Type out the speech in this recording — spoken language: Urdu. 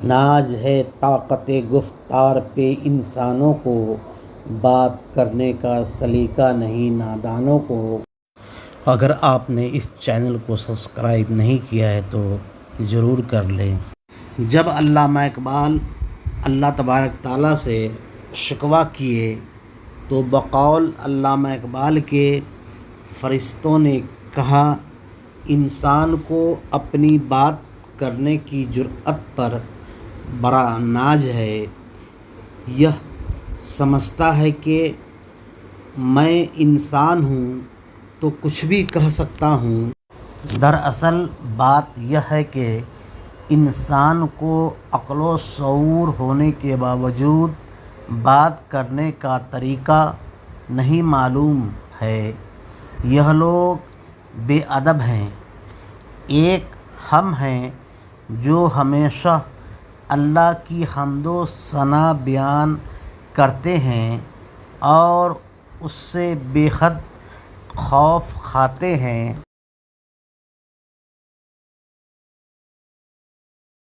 ناز ہے طاقت گفتار پہ انسانوں کو، بات کرنے کا سلیقہ نہیں نادانوں کو۔ اگر آپ نے اس چینل کو سبسکرائب نہیں کیا ہے تو ضرور کر لیں۔ جب علامہ اقبال اللہ تبارک تعالیٰ سے شکوہ کیے تو بقول علامہ اقبال کے فرشتوں نے کہا، انسان کو اپنی بات کرنے کی جرأت پر بڑا ناز ہے، یہ سمجھتا ہے کہ میں انسان ہوں تو کچھ بھی کہہ سکتا ہوں۔ دراصل بات یہ ہے کہ انسان کو عقل و شعور ہونے کے باوجود بات کرنے کا طریقہ نہیں معلوم ہے۔ یہ لوگ بے ادب ہیں۔ ایک ہم ہیں جو ہمیشہ اللہ کی حمد و ثنا بیان کرتے ہیں اور اس سے بے حد خوف کھاتے ہیں۔